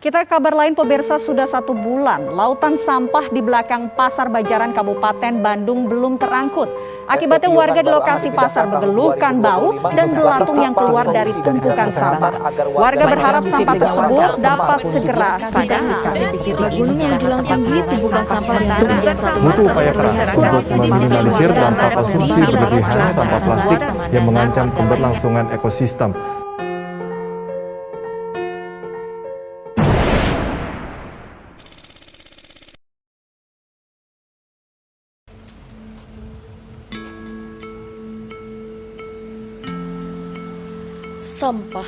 Kita kabar lain pemirsa, sudah 1 bulan lautan sampah di belakang Pasar Bajaran Kabupaten Bandung belum terangkut. Akibatnya warga di lokasi pasar mengeluhkan bau dan belatung yang keluar dari tumpukan sampah. Warga berharap sampah tersebut dapat segera diangkat. Gunung yang julang tinggi tumpukan sampah yang butuh upaya keras untuk meminimalisir dampak konsumsi berlebihan sampah plastik yang mengancam keberlangsungan ekosistem. Sampah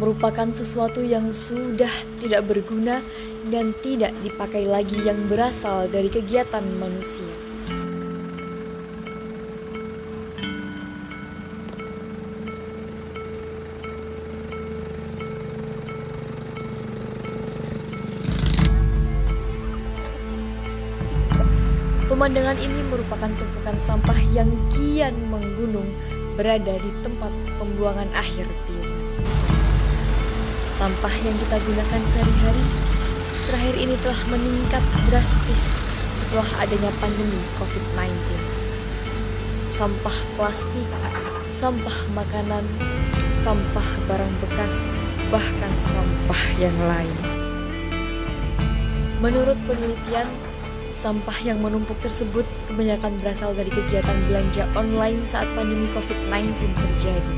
merupakan sesuatu yang sudah tidak berguna dan tidak dipakai lagi yang berasal dari kegiatan manusia. Pemandangan ini merupakan tumpukan sampah yang kian menggunung berada di tempat pembuangan akhir Piungan. Sampah yang kita gunakan sehari-hari terakhir ini telah meningkat drastis setelah adanya pandemi COVID-19. Sampah plastik, sampah makanan, sampah barang bekas, bahkan sampah yang lain. Menurut penelitian, sampah yang menumpuk tersebut kebanyakan berasal dari kegiatan belanja online saat pandemi COVID-19 terjadi.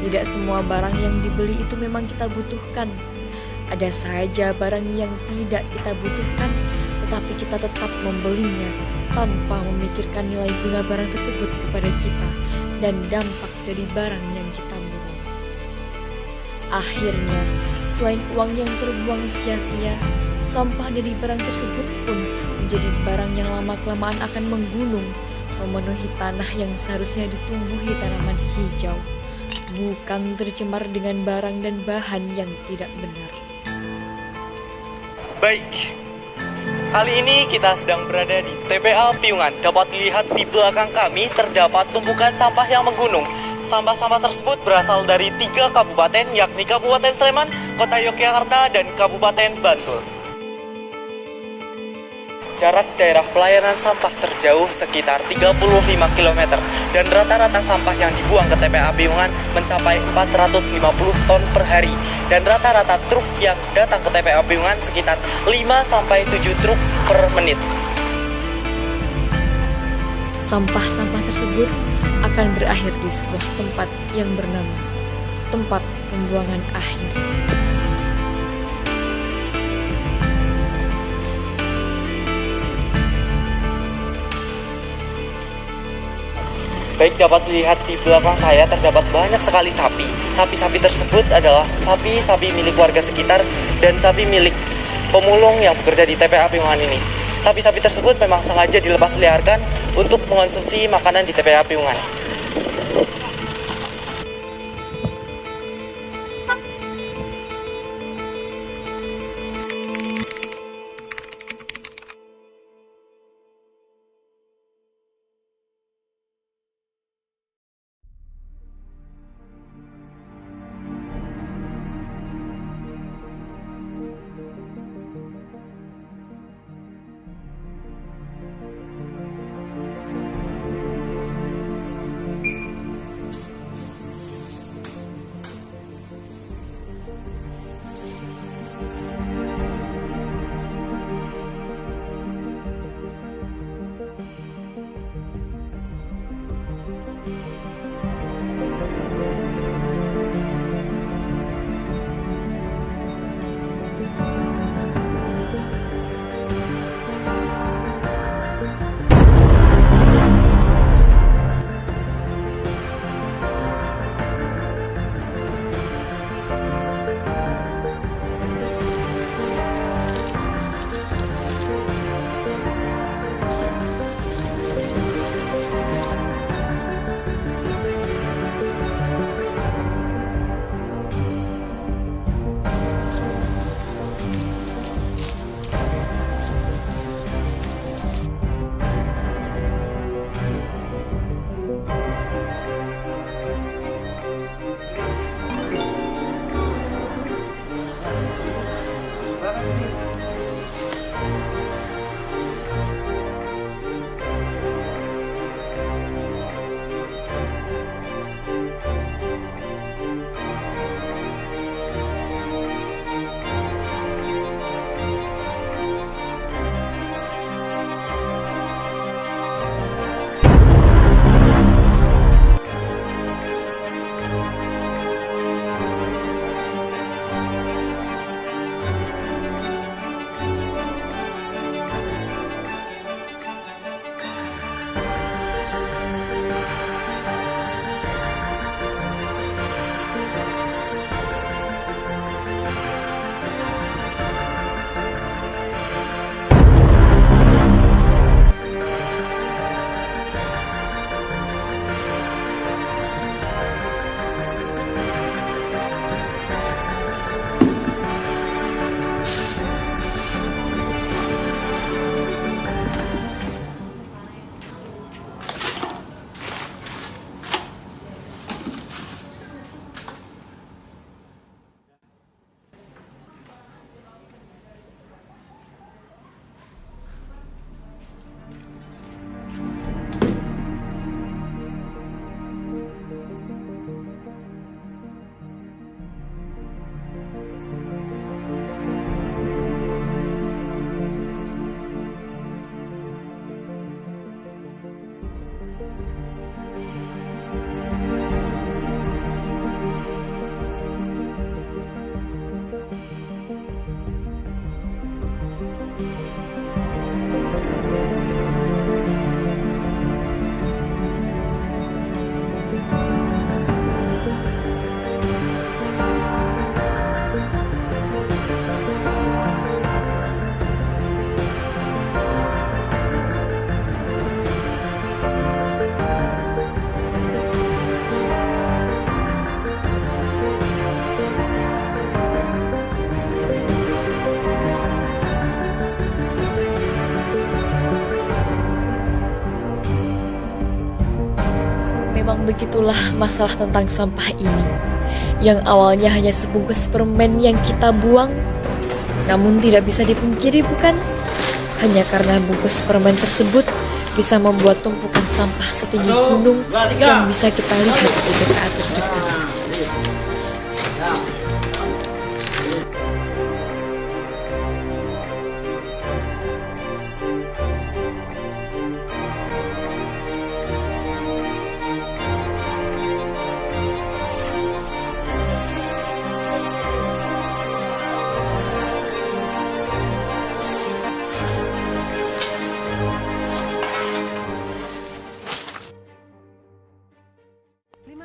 Tidak semua barang yang dibeli itu memang kita butuhkan. Ada saja barang yang tidak kita butuhkan, tetapi kita tetap membelinya tanpa memikirkan nilai guna barang tersebut kepada kita dan dampak dari barang yang kita buang. Akhirnya, selain uang yang terbuang sia-sia, sampah dari barang tersebut pun menjadi barang yang lama-kelamaan akan menggunung, memenuhi tanah yang seharusnya ditumbuhi tanaman hijau, bukan tercemar dengan barang dan bahan yang tidak benar. Baik, kali ini kita sedang berada di TPA Piungan. Dapat dilihat di belakang kami terdapat tumpukan sampah yang menggunung. Sampah-sampah tersebut berasal dari 3 kabupaten, yakni Kabupaten Sleman, Kota Yogyakarta, dan Kabupaten Bantul. Jarak daerah pelayanan sampah terjauh sekitar 35 km dan rata-rata sampah yang dibuang ke TPA Piungan mencapai 450 ton per hari, dan rata-rata truk yang datang ke TPA Piungan sekitar 5-7 truk per menit. Sampah-sampah tersebut akan berakhir di sebuah tempat yang bernama tempat pembuangan akhir. Baik, dapat dilihat di belakang saya terdapat banyak sekali sapi. Sapi-sapi tersebut adalah sapi-sapi milik warga sekitar dan sapi milik pemulung yang bekerja di TPA Piungan ini. Sapi-sapi tersebut memang sengaja dilepas liarkan untuk mengonsumsi makanan di TPA Piungan. begitulah masalah tentang sampah ini, yang awalnya hanya sebungkus permen yang kita buang, namun tidak bisa dipungkiri bukan? Hanya karena bungkus permen tersebut bisa membuat tumpukan sampah setinggi gunung yang bisa kita lihat di TPA terdekat.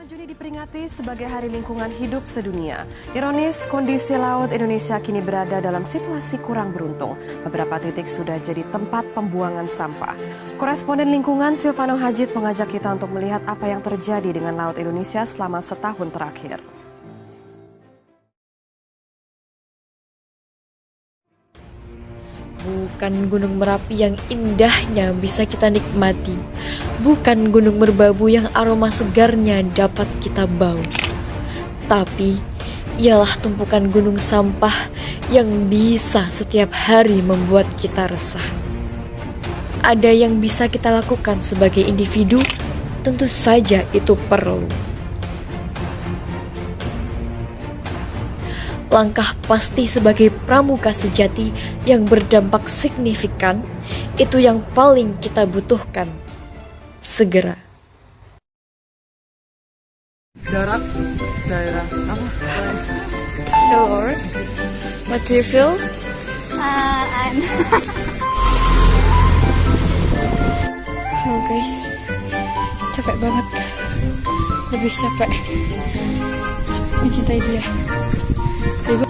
Juni diperingati sebagai Hari Lingkungan Hidup Sedunia. Ironis, kondisi laut Indonesia kini berada dalam situasi kurang beruntung. Beberapa titik sudah jadi tempat pembuangan sampah. Koresponden lingkungan Silvano Hajid mengajak kita untuk melihat apa yang terjadi dengan laut Indonesia selama setahun terakhir. Bukan Gunung Merapi yang indahnya bisa kita nikmati, bukan Gunung Merbabu yang aroma segarnya dapat kita bau, tapi ialah tumpukan gunung sampah yang bisa setiap hari membuat kita resah. Ada yang bisa kita lakukan sebagai individu, tentu saja itu perlu. Langkah pasti sebagai pramuka sejati yang berdampak signifikan, itu yang paling kita butuhkan. Segera. Jarak daerah apa? Hello, what do you feel? Halo guys, capek banget, lebih capek mencintai dia. Jadi